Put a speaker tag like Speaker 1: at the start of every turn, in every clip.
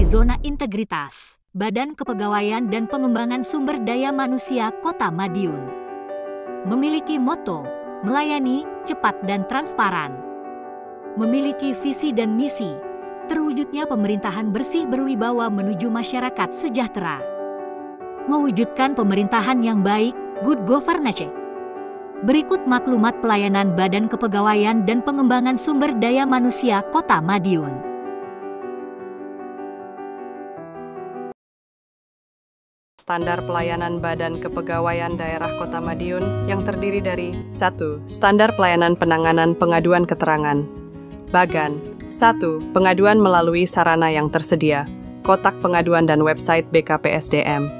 Speaker 1: zona integritas, Badan Kepegawaian dan Pengembangan Sumber Daya Manusia Kota Madiun. Memiliki moto, melayani, cepat dan transparan. Memiliki visi dan misi, terwujudnya pemerintahan bersih berwibawa menuju masyarakat sejahtera. Mewujudkan pemerintahan yang baik, good governance. Berikut maklumat pelayanan Badan Kepegawaian dan Pengembangan Sumber Daya Manusia Kota Madiun.
Speaker 2: Standar pelayanan Badan Kepegawaian Daerah Kota Madiun yang terdiri dari 1. Standar pelayanan penanganan pengaduan keterangan. Bagan. 1. Pengaduan melalui sarana yang tersedia, kotak pengaduan dan website BKPSDM.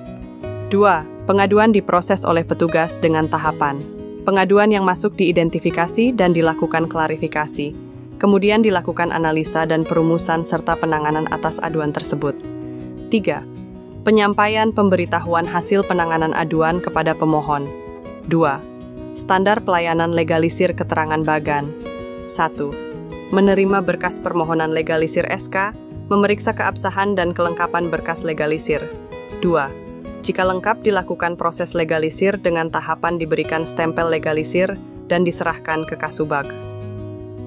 Speaker 2: 2. Pengaduan diproses oleh petugas dengan tahapan. Pengaduan yang masuk diidentifikasi dan dilakukan klarifikasi. Kemudian dilakukan analisa dan perumusan serta penanganan atas aduan tersebut. 3. Penyampaian pemberitahuan hasil penanganan aduan kepada pemohon. 2. Standar pelayanan legalisir keterangan bagan. 1. Menerima berkas permohonan legalisir SK, memeriksa keabsahan dan kelengkapan berkas legalisir. 2. Jika lengkap dilakukan proses legalisir dengan tahapan diberikan stempel legalisir dan diserahkan ke Kasubag.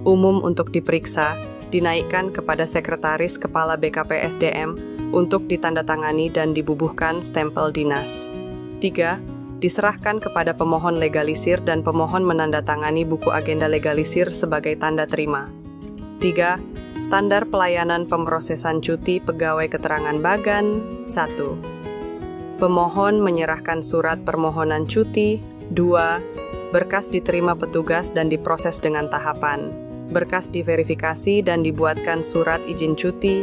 Speaker 2: Umum untuk diperiksa, dinaikkan kepada Sekretaris Kepala BKPSDM untuk ditandatangani dan dibubuhkan stempel dinas. 3. Diserahkan kepada pemohon legalisir dan pemohon menandatangani buku agenda legalisir sebagai tanda terima. 3. Standar pelayanan pemrosesan cuti pegawai keterangan bagan. 1. Pemohon menyerahkan surat permohonan cuti. 2. Berkas diterima petugas dan diproses dengan tahapan. Berkas diverifikasi dan dibuatkan surat izin cuti.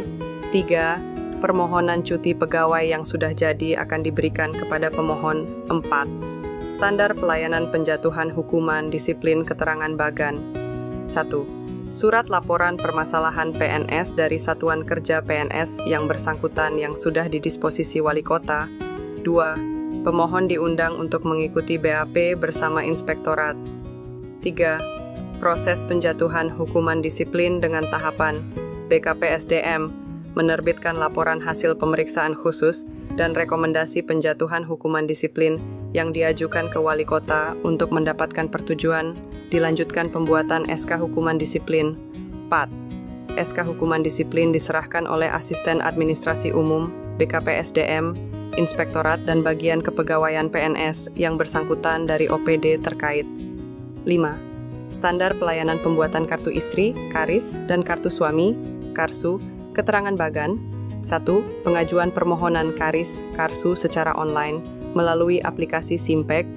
Speaker 2: 3. Permohonan cuti pegawai yang sudah jadi akan diberikan kepada pemohon. 4. Standar pelayanan penjatuhan hukuman disiplin keterangan bagan. 1. Surat laporan permasalahan PNS dari Satuan Kerja PNS yang bersangkutan yang sudah didisposisi Wali Kota. 2. Pemohon diundang untuk mengikuti BAP bersama Inspektorat. 3. Proses penjatuhan hukuman disiplin dengan tahapan. BKPSDM menerbitkan laporan hasil pemeriksaan khusus dan rekomendasi penjatuhan hukuman disiplin yang diajukan ke Wali Kota untuk mendapatkan persetujuan, dilanjutkan pembuatan SK hukuman disiplin. 4. SK hukuman disiplin diserahkan oleh Asisten Administrasi Umum, BKPSDM, Inspektorat dan Bagian Kepegawaian PNS yang bersangkutan dari OPD terkait. 5. Standar pelayanan pembuatan kartu istri, KARIS, dan kartu suami, KARSU, keterangan bagan. 1. Pengajuan permohonan KARIS, KARSU secara online melalui aplikasi Simpek.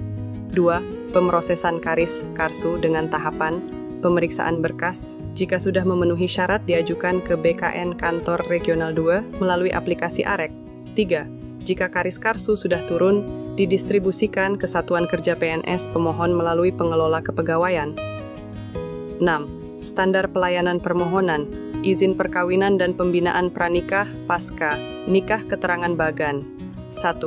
Speaker 2: 2. Pemrosesan KARIS, KARSU dengan tahapan. Pemeriksaan berkas. Jika sudah memenuhi syarat diajukan ke BKN Kantor Regional 2 melalui aplikasi AREK. 3. Jika KARIS KARSU sudah turun, didistribusikan ke Satuan Kerja PNS pemohon melalui pengelola kepegawaian. 6. Standar pelayanan permohonan, izin perkawinan dan pembinaan pranikah, pasca, nikah keterangan bagan. 1.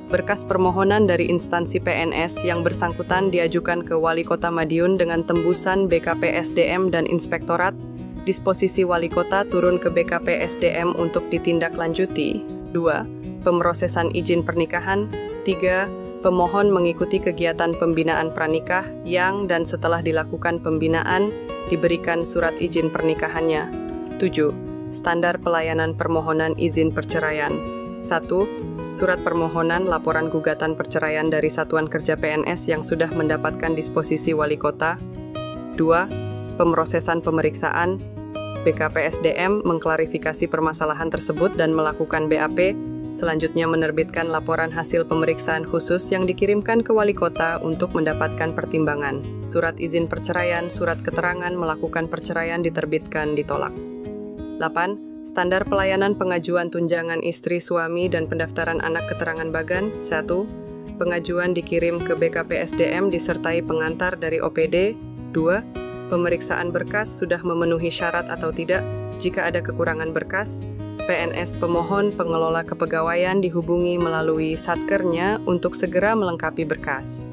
Speaker 2: Berkas permohonan dari instansi PNS yang bersangkutan diajukan ke Wali Kota Madiun dengan tembusan BKPSDM dan Inspektorat. Disposisi Wali Kota turun ke BKPSDM untuk ditindaklanjuti. 2. Pemrosesan izin pernikahan. 3. Pemohon mengikuti kegiatan pembinaan pranikah yang dan setelah dilakukan pembinaan, diberikan surat izin pernikahannya. 7. Standar pelayanan permohonan izin perceraian. 1. Surat permohonan laporan gugatan perceraian dari Satuan Kerja PNS yang sudah mendapatkan disposisi Wali Kota. 2. Pemrosesan pemeriksaan. BKPSDM mengklarifikasi permasalahan tersebut dan melakukan BAP, selanjutnya menerbitkan laporan hasil pemeriksaan khusus yang dikirimkan ke Wali Kota untuk mendapatkan pertimbangan. Surat izin perceraian, surat keterangan melakukan perceraian diterbitkan ditolak. 8. Standar pelayanan pengajuan tunjangan istri suami dan pendaftaran anak keterangan bagan. 1. Pengajuan dikirim ke BKPSDM disertai pengantar dari OPD. 2. Pemeriksaan berkas sudah memenuhi syarat atau tidak. Jika ada kekurangan berkas, PNS pemohon pengelola kepegawaian dihubungi melalui satkernya untuk segera melengkapi berkas.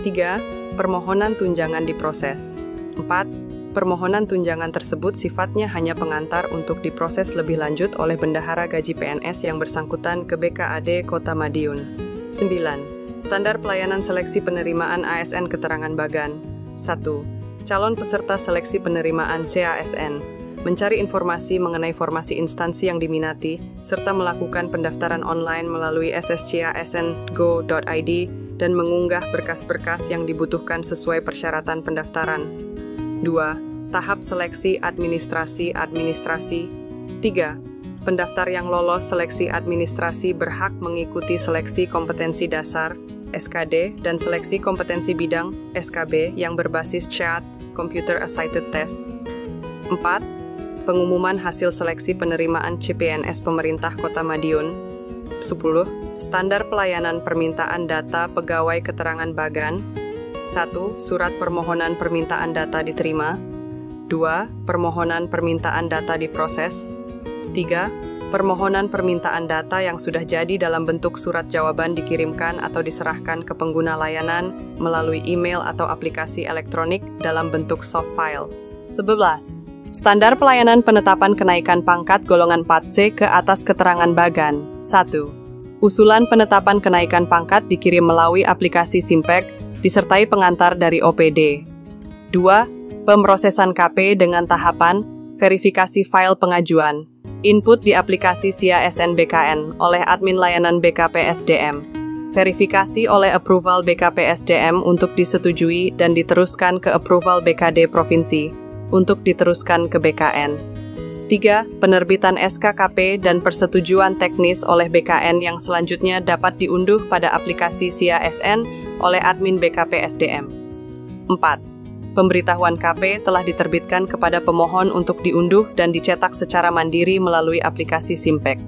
Speaker 2: 3. Permohonan tunjangan diproses. 4. permohonan tunjangan tersebut sifatnya hanya pengantar untuk diproses lebih lanjut oleh Bendahara Gaji PNS yang bersangkutan ke BKAD Kota Madiun. 9. Standar pelayanan seleksi penerimaan ASN keterangan Bagan. 1. Calon peserta seleksi penerimaan CASN mencari informasi mengenai formasi instansi yang diminati, serta melakukan pendaftaran online melalui sscasn.go.id dan mengunggah berkas-berkas yang dibutuhkan sesuai persyaratan pendaftaran. 2. Tahap seleksi administrasi. 3. Pendaftar yang lolos seleksi administrasi berhak mengikuti seleksi kompetensi dasar (SKD) dan seleksi kompetensi bidang (SKB) yang berbasis CAT (Computer Assisted Test). 4. Pengumuman hasil seleksi penerimaan CPNS Pemerintah Kota Madiun. 10. Standar pelayanan permintaan data pegawai keterangan Bagan. 1. Surat permohonan permintaan data diterima. 2. Permohonan permintaan data diproses. 3. Permohonan permintaan data yang sudah jadi dalam bentuk surat jawaban dikirimkan atau diserahkan ke pengguna layanan melalui email atau aplikasi elektronik dalam bentuk soft file. 11. Standar pelayanan penetapan kenaikan pangkat golongan 4C ke atas keterangan Bagan. 1. Usulan penetapan kenaikan pangkat dikirim melalui aplikasi Simpek disertai pengantar dari OPD. 2. Pemrosesan KP dengan tahapan verifikasi file pengajuan. Input di aplikasi CASN BKN oleh admin layanan BKPSDM. Verifikasi oleh approval BKPSDM untuk disetujui dan diteruskan ke approval BKD Provinsi untuk diteruskan ke BKN. 3. Penerbitan SKKP dan persetujuan teknis oleh BKN yang selanjutnya dapat diunduh pada aplikasi CASN oleh admin BKPSDM. 4. Pemberitahuan KP telah diterbitkan kepada pemohon untuk diunduh dan dicetak secara mandiri melalui aplikasi Simpek.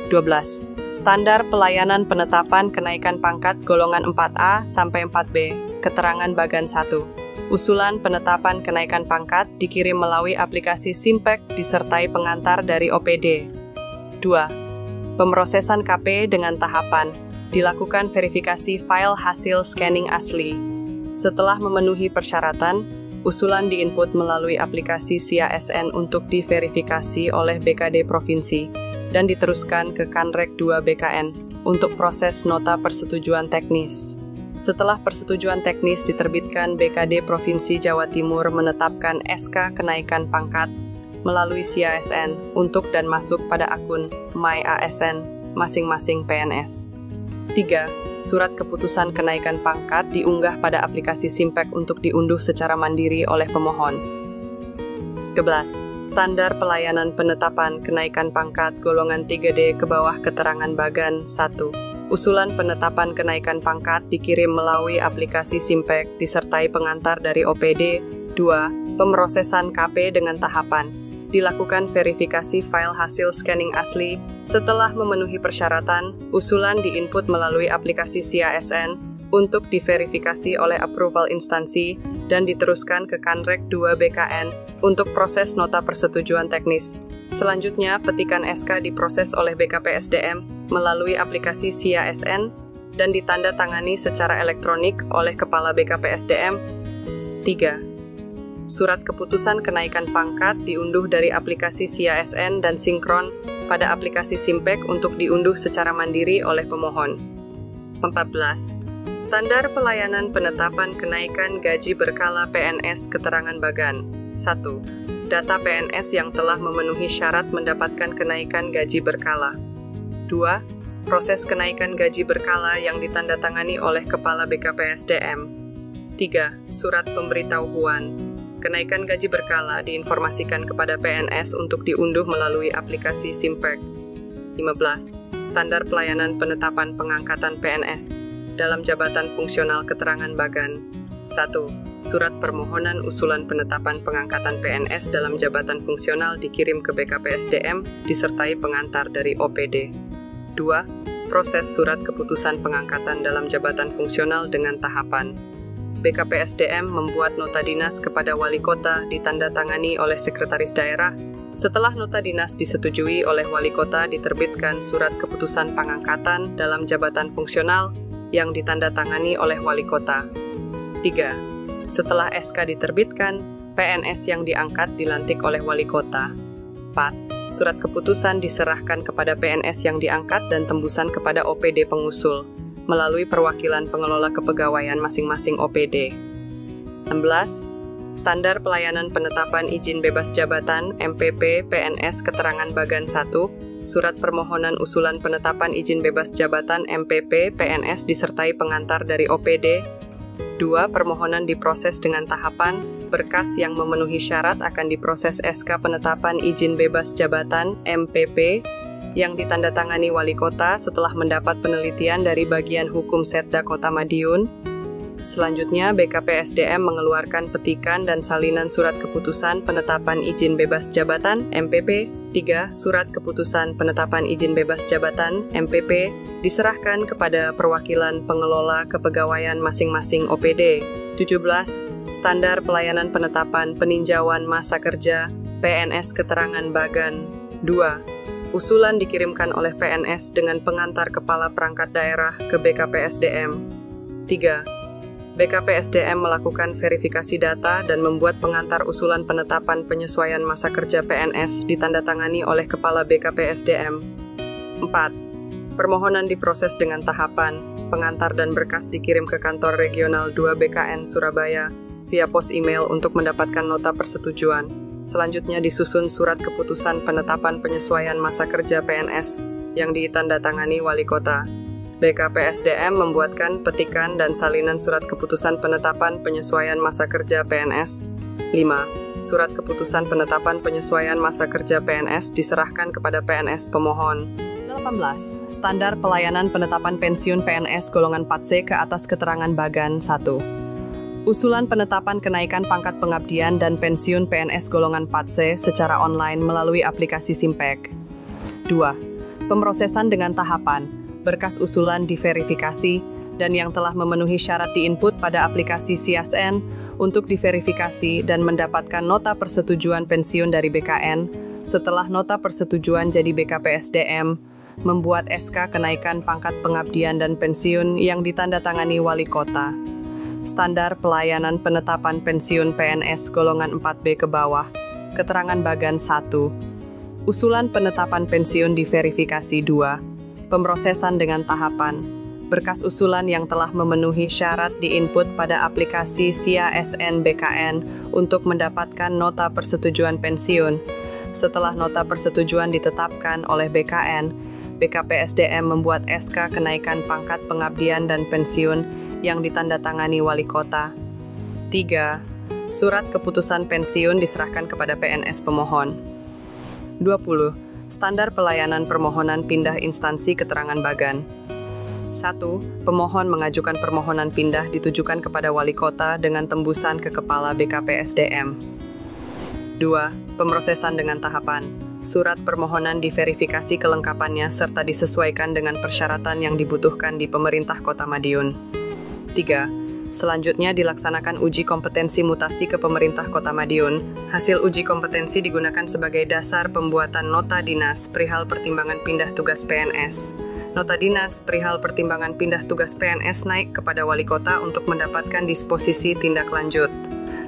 Speaker 2: 12. Standar pelayanan penetapan kenaikan pangkat golongan 4A sampai 4B, keterangan Bagan 1. Usulan penetapan kenaikan pangkat dikirim melalui aplikasi Simpek disertai pengantar dari OPD. 2. Pemrosesan KP dengan tahapan. Dilakukan verifikasi file hasil scanning asli. Setelah memenuhi persyaratan, usulan diinput melalui aplikasi CASN untuk diverifikasi oleh BKD Provinsi dan diteruskan ke Kanrek 2 BKN untuk proses nota persetujuan teknis. Setelah persetujuan teknis diterbitkan, BKD Provinsi Jawa Timur menetapkan SK kenaikan pangkat melalui CASN untuk dan masuk pada akun MyASN masing-masing PNS. 3. Surat keputusan kenaikan pangkat diunggah pada aplikasi Simpek untuk diunduh secara mandiri oleh pemohon. 13. Standar pelayanan penetapan kenaikan pangkat golongan 3D ke bawah keterangan Bagan 1. Usulan penetapan kenaikan pangkat dikirim melalui aplikasi Simpek disertai pengantar dari OPD. 2. Pemrosesan KP dengan tahapan. Dilakukan verifikasi file hasil scanning asli. Setelah memenuhi persyaratan, usulan diinput melalui aplikasi CASN untuk diverifikasi oleh approval instansi dan diteruskan ke Kanrek 2 BKN untuk proses nota persetujuan teknis. Selanjutnya, petikan SK diproses oleh BKPSDM melalui aplikasi CASN dan ditandatangani secara elektronik oleh Kepala BKPSDM. 3. Surat keputusan kenaikan pangkat diunduh dari aplikasi CASN dan sinkron pada aplikasi Simpek untuk diunduh secara mandiri oleh pemohon. 14. Standar pelayanan penetapan kenaikan gaji berkala PNS keterangan Bagan. 1. Data PNS yang telah memenuhi syarat mendapatkan kenaikan gaji berkala. 2. Proses kenaikan gaji berkala yang ditandatangani oleh Kepala BKPSDM. 3. Surat pemberitahuan. Kenaikan gaji berkala diinformasikan kepada PNS untuk diunduh melalui aplikasi Simpek. 15. Standar pelayanan penetapan pengangkatan PNS dalam jabatan fungsional keterangan Bagan. 1. Surat permohonan usulan penetapan pengangkatan PNS dalam jabatan fungsional dikirim ke BKPSDM disertai pengantar dari OPD. 2. Proses surat keputusan pengangkatan dalam jabatan fungsional dengan tahapan. BKPSDM membuat nota dinas kepada wali kota ditandatangani oleh sekretaris daerah. Setelah nota dinas disetujui oleh wali kota, diterbitkan surat keputusan pengangkatan dalam jabatan fungsional yang ditandatangani oleh wali kota. 3. Setelah SK diterbitkan, PNS yang diangkat dilantik oleh wali kota. 4. Surat keputusan diserahkan kepada PNS yang diangkat dan tembusan kepada OPD pengusul, melalui perwakilan pengelola kepegawaian masing-masing OPD. 16. Standar pelayanan penetapan izin bebas jabatan MPP PNS keterangan bagan 1, surat permohonan usulan penetapan izin bebas jabatan MPP PNS disertai pengantar dari OPD. 2. Permohonan diproses dengan tahapan, berkas yang memenuhi syarat akan diproses SK penetapan izin bebas jabatan MPP yang ditandatangani wali kota setelah mendapat penelitian dari bagian hukum Setda Kota Madiun. Selanjutnya, BKPSDM mengeluarkan petikan dan salinan surat keputusan penetapan izin bebas jabatan MPP. 3. Surat keputusan penetapan izin bebas jabatan MPP diserahkan kepada perwakilan pengelola kepegawaian masing-masing OPD. 17. Standar pelayanan penetapan peninjauan masa kerja PNS keterangan bagan 2. Usulan dikirimkan oleh PNS dengan pengantar kepala perangkat daerah ke BKPSDM. 3. BKPSDM melakukan verifikasi data dan membuat pengantar usulan penetapan penyesuaian masa kerja PNS ditandatangani oleh Kepala BKPSDM. 4. Permohonan diproses dengan tahapan, pengantar dan berkas dikirim ke Kantor Regional 2 BKN Surabaya via pos email untuk mendapatkan nota persetujuan. Selanjutnya disusun surat keputusan penetapan penyesuaian masa kerja PNS yang ditandatangani wali kota. BKPSDM membuatkan petikan dan salinan surat keputusan penetapan penyesuaian masa kerja PNS. 5. Surat keputusan penetapan penyesuaian masa kerja PNS diserahkan kepada PNS pemohon. 18. Standar pelayanan penetapan pensiun PNS golongan 4C ke atas keterangan bagan 1. Usulan penetapan kenaikan pangkat pengabdian dan pensiun PNS golongan 4C secara online melalui aplikasi Simpek. 2. Pemrosesan dengan tahapan, berkas usulan diverifikasi, dan yang telah memenuhi syarat diinput pada aplikasi CSN untuk diverifikasi dan mendapatkan nota persetujuan pensiun dari BKN. Setelah nota persetujuan jadi BKPSDM, membuat SK kenaikan pangkat pengabdian dan pensiun yang ditandatangani wali kota. Standar pelayanan penetapan pensiun PNS golongan 4B ke bawah, keterangan bagan 1. Usulan penetapan pensiun diverifikasi 2. Pemrosesan dengan tahapan, berkas usulan yang telah memenuhi syarat diinput pada aplikasi CSN BKN untuk mendapatkan nota persetujuan pensiun. Setelah nota persetujuan ditetapkan oleh BKN, BKPSDM membuat SK kenaikan pangkat pengabdian dan pensiun yang ditandatangani wali kota. 3. Surat keputusan pensiun diserahkan kepada PNS pemohon. 20. Standar pelayanan permohonan pindah instansi keterangan bagan. 1. Pemohon mengajukan permohonan pindah ditujukan kepada wali kota dengan tembusan ke Kepala BKPSDM. 2. Pemrosesan dengan tahapan. Surat permohonan diverifikasi kelengkapannya serta disesuaikan dengan persyaratan yang dibutuhkan di Pemerintah Kota Madiun. 3. Selanjutnya dilaksanakan uji kompetensi mutasi ke Pemerintah Kota Madiun. Hasil uji kompetensi digunakan sebagai dasar pembuatan nota dinas perihal pertimbangan pindah tugas PNS. Nota dinas perihal pertimbangan pindah tugas PNS naik kepada wali kota untuk mendapatkan disposisi tindak lanjut.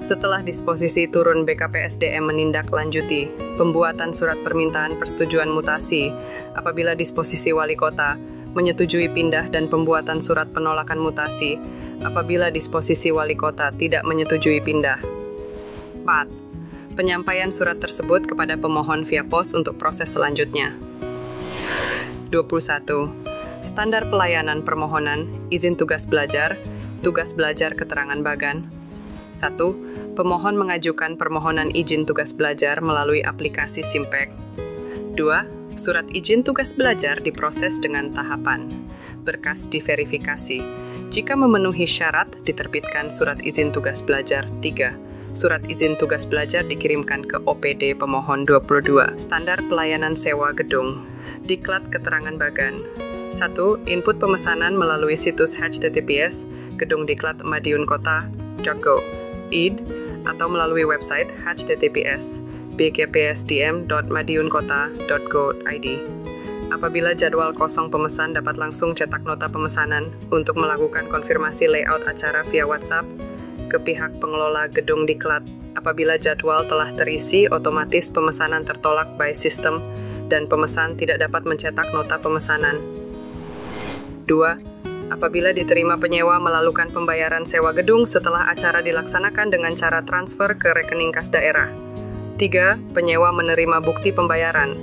Speaker 2: Setelah disposisi turun, BKPSDM menindaklanjuti pembuatan surat permintaan persetujuan mutasi apabila disposisi wali kota menyetujui pindah dan pembuatan surat penolakan mutasi apabila disposisi wali kota tidak menyetujui pindah. 4. Penyampaian surat tersebut kepada pemohon via pos untuk proses selanjutnya. 21. Standar pelayanan permohonan izin tugas belajar keterangan bagan. 1. Pemohon mengajukan permohonan izin tugas belajar melalui aplikasi Simpek. 2. Surat izin tugas belajar diproses dengan tahapan. Berkas diverifikasi. Jika memenuhi syarat, diterbitkan surat izin tugas belajar. 3. Surat izin tugas belajar dikirimkan ke OPD pemohon. 22. Standar pelayanan sewa gedung. Diklat keterangan bagan. 1. Input pemesanan melalui situs https gedungdiklat.madiunkota.go.id atau melalui website https bkpsdm.madiunkota.go.id. Apabila jadwal kosong pemesan dapat langsung cetak nota pemesanan untuk melakukan konfirmasi layout acara via WhatsApp ke pihak pengelola gedung diklat apabila jadwal telah terisi, otomatis pemesanan tertolak by system dan pemesan tidak dapat mencetak nota pemesanan. 2. Apabila diterima penyewa melakukan pembayaran sewa gedung setelah acara dilaksanakan dengan cara transfer ke rekening kas daerah. 3. Penyewa menerima bukti pembayaran.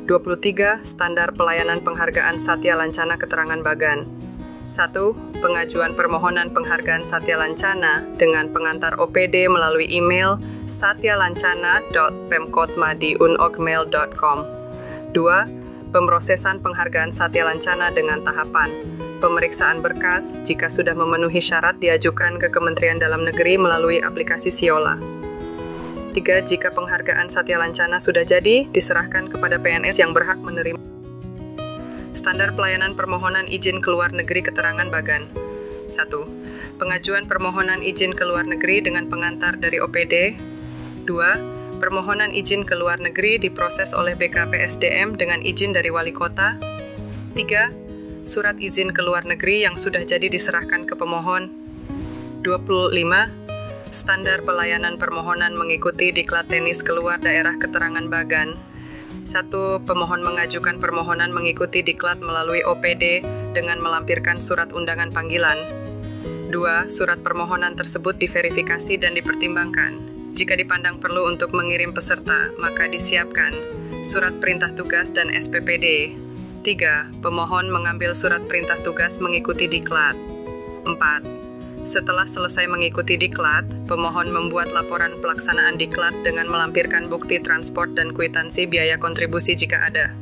Speaker 2: 23. Standar pelayanan penghargaan Satya Lancana Keterangan Bagan. 1. Pengajuan permohonan penghargaan Satya Lancana dengan pengantar OPD melalui email satyalancana.pemkotmadiun@gmail.com. 2. Pemrosesan penghargaan Satya Lancana dengan tahapan. Pemeriksaan berkas, jika sudah memenuhi syarat diajukan ke Kementerian Dalam Negeri melalui aplikasi Siola. 3. Jika penghargaan Satya Lancana sudah jadi, diserahkan kepada PNS yang berhak menerima. Standar pelayanan permohonan izin keluar negeri keterangan Bagan. 1. Pengajuan permohonan izin keluar negeri dengan pengantar dari OPD. 2. Permohonan izin keluar negeri diproses oleh BKPSDM dengan izin dari wali kota. 3. Surat izin keluar negeri yang sudah jadi diserahkan ke pemohon. 25. Standar pelayanan permohonan mengikuti diklat tenis keluar daerah keterangan Bagan. 1. Pemohon mengajukan permohonan mengikuti diklat melalui OPD dengan melampirkan surat undangan panggilan. 2. Surat permohonan tersebut diverifikasi dan dipertimbangkan. Jika dipandang perlu untuk mengirim peserta, maka disiapkan surat perintah tugas dan SPPD. 3. Pemohon mengambil surat perintah tugas mengikuti diklat. 4. Setelah selesai mengikuti diklat, pemohon membuat laporan pelaksanaan diklat dengan melampirkan bukti transport dan kwitansi biaya kontribusi jika ada.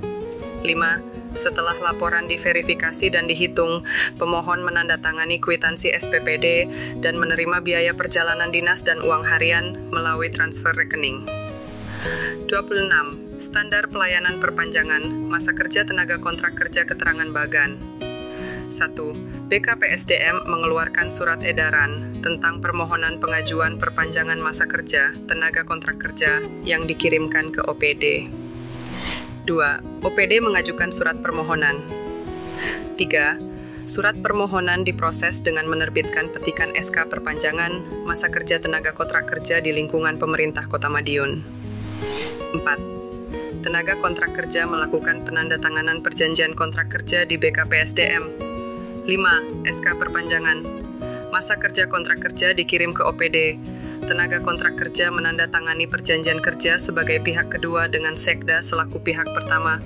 Speaker 2: 5. Setelah laporan diverifikasi dan dihitung, pemohon menandatangani kwitansi SPPD dan menerima biaya perjalanan dinas dan uang harian melalui transfer rekening. 26. Standar pelayanan perpanjangan masa kerja tenaga kontrak kerja keterangan Bagan. 1. BKPSDM mengeluarkan surat edaran tentang permohonan pengajuan perpanjangan masa kerja tenaga kontrak kerja yang dikirimkan ke OPD. 2. OPD mengajukan surat permohonan. 3. Surat permohonan diproses dengan menerbitkan petikan SK perpanjangan masa kerja tenaga kontrak kerja di lingkungan pemerintah Kota Madiun. 4. Tenaga kontrak kerja melakukan penandatanganan perjanjian kontrak kerja di BKPSDM. 5. SK perpanjangan masa kerja kontrak kerja dikirim ke OPD. Tenaga kontrak kerja menandatangani perjanjian kerja sebagai pihak kedua dengan Sekda selaku pihak pertama